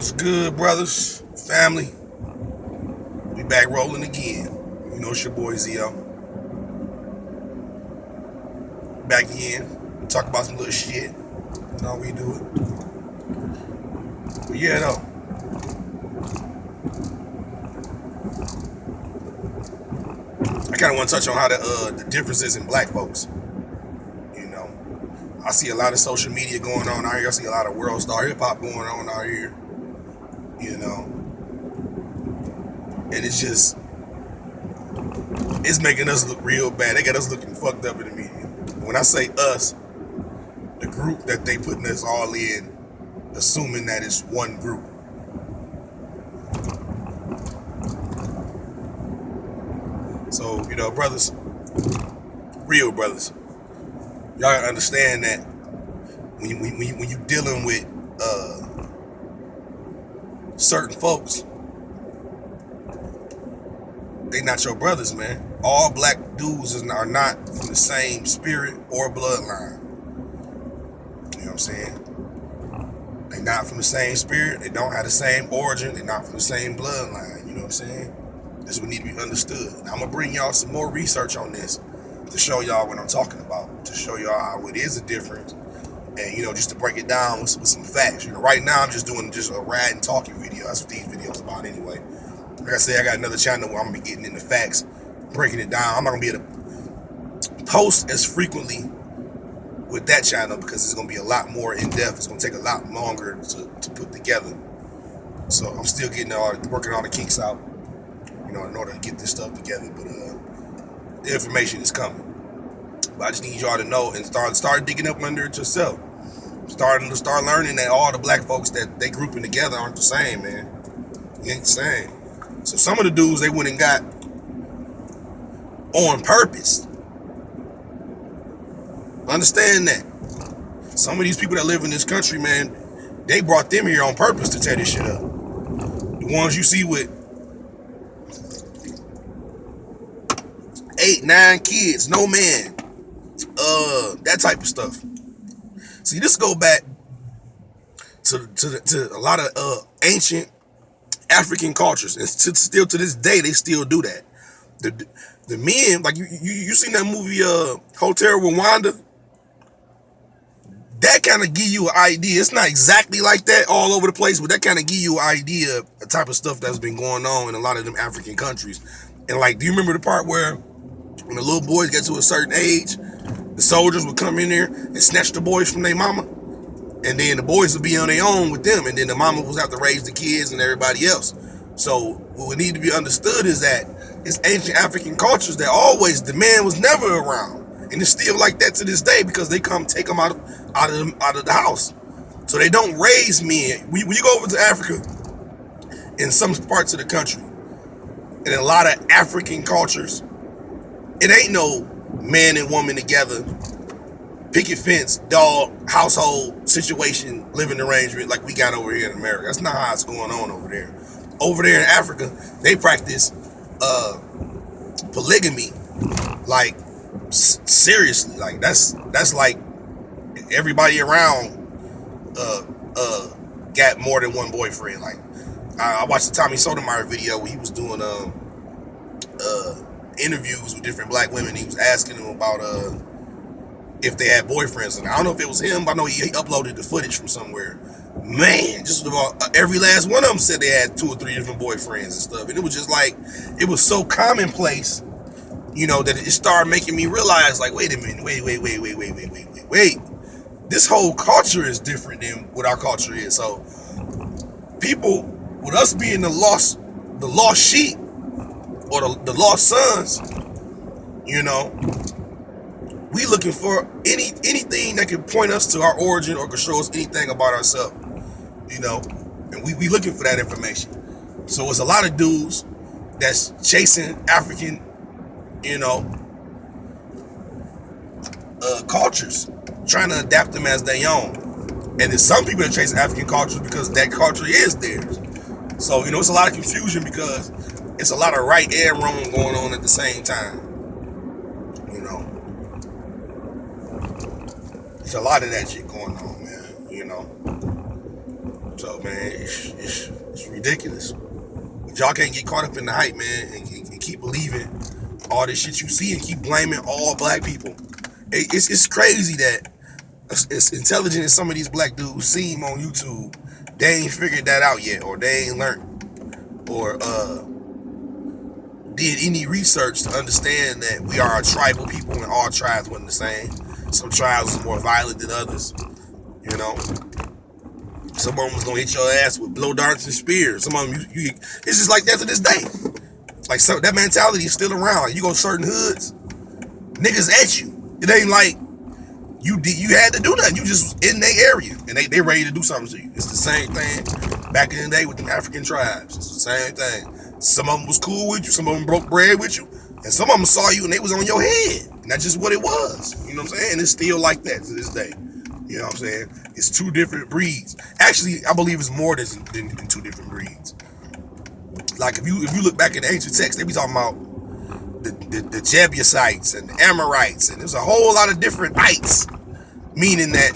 What's good, brothers, family? We back rolling again. You know it's your boy Zio. Back again. Talk about some little shit. That's how we do it. But yeah, though. I kind of want to touch on how the differences in black folks. You know, I see a lot of social media going on out here. I see a lot of world star hip hop going on out here. You know, and it's making us look real bad. They got us looking fucked up in the media. When I say us, the group that they putting us all in, assuming that it's one group. So, brothers, real brothers, y'all gotta understand that when you dealing with certain folks, they not your brothers, man. All black dudes are not from the same spirit or bloodline. You know what I'm saying? They not from the same spirit. They don't have the same origin. They're not from the same bloodline. You know what I'm saying? This would need to be understood. Now, I'm going to bring y'all some more research on this to show y'all what I'm talking about, to show y'all how it is a difference, and, just to break it down with some facts. Right now, I'm just doing a rad and talking video. That's what these videos about anyway. Like I said, I got another channel where I'm going to be getting into facts, breaking it down. I'm not going to be able to post as frequently with that channel because it's going to be a lot more in-depth. It's going to take a lot longer to put together. So I'm still working all the kinks out, in order to get this stuff together. But the information is coming. But I just need y'all to know and start digging up under it yourself. Start learning that all the black folks that they grouping together aren't the same, man. It ain't the same. So some of the dudes they went and got on purpose. Understand that. Some of these people that live in this country, man, they brought them here on purpose to tear this shit up. The ones you see with 8, 9 kids, no man, that type of stuff. See, this go back to a lot of ancient African cultures, and still to this day they still do that. The men, like you seen that movie Hotel Rwanda? That kind of give you an idea. It's not exactly like that all over the place, but that kind of give you an idea of the type of stuff that's been going on in a lot of them African countries. And like, do you remember the part where when the little boys get to a certain age, the soldiers would come in there and snatch the boys from their mama, and then the boys would be on their own with them, and then the mama would have to raise the kids and everybody else. So what would need to be understood is that it's ancient African cultures that always the man was never around. And it's still like that to this day because they come take them out of the house. So they don't raise men. When you go over to Africa, in some parts of the country, in a lot of African cultures, it ain't no man and woman together, picket fence, dog, household situation, living arrangement like we got over here in America. That's not how it's going on over there. Over there in Africa, they practice polygamy, like seriously, like that's like everybody around got more than one boyfriend. Like I watched the Tommy Sotomayor video where he was doing interviews with different black women. He was asking them about if they had boyfriends, and I don't know if it was him, but I know he uploaded the footage from somewhere. Man, just about every last one of them said they had 2 or 3 different boyfriends and stuff, and it was just like, it was so commonplace, that it started making me realize, like, wait a minute, wait. This whole culture is different than what our culture is. So, people, with us being the lost sheep, or the lost sons, we looking for anything that can point us to our origin or can show us anything about ourselves, and we looking for that information. So it's a lot of dudes that's chasing African, cultures, trying to adapt them as their own. And there's some people that chase African cultures because that culture is theirs. So, it's a lot of confusion because it's a lot of right and wrong going on at the same time. There's a lot of that shit going on, man. So man, it's ridiculous. But y'all can't get caught up in the hype, man, and keep believing all this shit you see and keep blaming all black people. It's crazy that as intelligent as some of these black dudes seem on YouTube, they ain't figured that out yet, or they ain't learned, or did any research to understand that we are a tribal people and all tribes wasn't the same. Some tribes was more violent than others, you know. Some of them was gonna hit your ass with blow darts and spears. Some of them, it's just like that to this day. Like, so that mentality is still around. You go to certain hoods, niggas at you. It ain't like you had to do nothing. You just in their area and they ready to do something to you. It's the same thing back in the day with the African tribes. It's the same thing. Some of them was cool with you. Some of them broke bread with you. And some of them saw you and they was on your head. And that's just what it was. You know what I'm saying? And it's still like that to this day. You know what I'm saying? It's two different breeds. Actually, I believe it's more than two different breeds. Like if you look back in the ancient texts, they be talking about the Jebusites and the Amorites, and there's a whole lot of different ites. Meaning that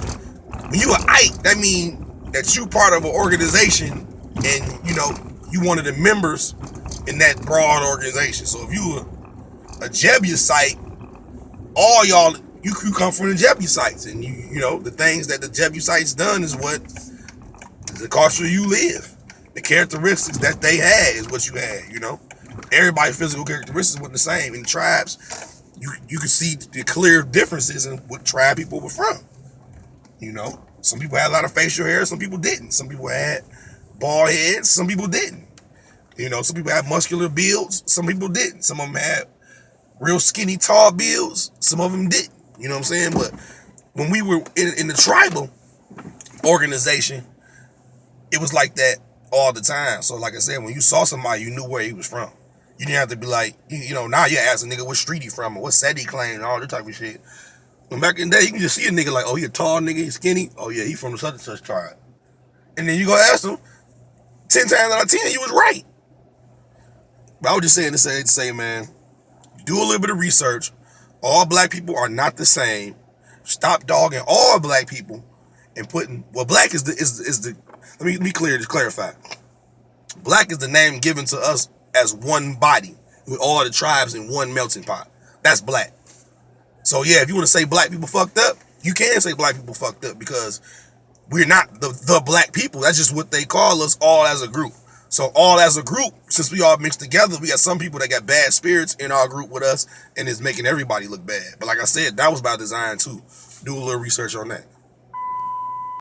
when you an ite, that means that you part of an organization, and you know you one of the members in that broad organization. So if you a Jebusite, all y'all you come from the Jebusites, and you know the things that the Jebusites done is what the culture you live. The characteristics that they had is what you had. You know, everybody's physical characteristics weren't the same. In tribes, you can see the clear differences in what tribe people were from. You know, some people had a lot of facial hair, some people didn't. Some people had bald heads, some people didn't. You know, some people had muscular builds, some people didn't. Some of them had real skinny, tall builds, some of them didn't. You know what I'm saying? But when we were in the tribal organization, it was like that all the time. So like I said, when you saw somebody, you knew where he was from. You didn't have to be like, you know, now you ask a nigga what street he from or what set he claimed and all that type of shit. When back in the day, you can just see a nigga like, oh, he a tall nigga, he skinny. Oh yeah, he from the such and such tribe. And then you go ask him, 10 times out of 10, you was right. But I was just saying to say, man, do a little bit of research. All black people are not the same. Stop dogging all black people and putting, well, black is the let me clarify. Black is the name given to us as one body with all the tribes in one melting pot. That's black. So yeah, if you want to say black people fucked up, you can say black people fucked up because we're not the black people. That's just what they call us all as a group. So all as a group, since we all mixed together, we got some people that got bad spirits in our group with us and it's making everybody look bad. But like I said, that was by design too. Do a little research on that.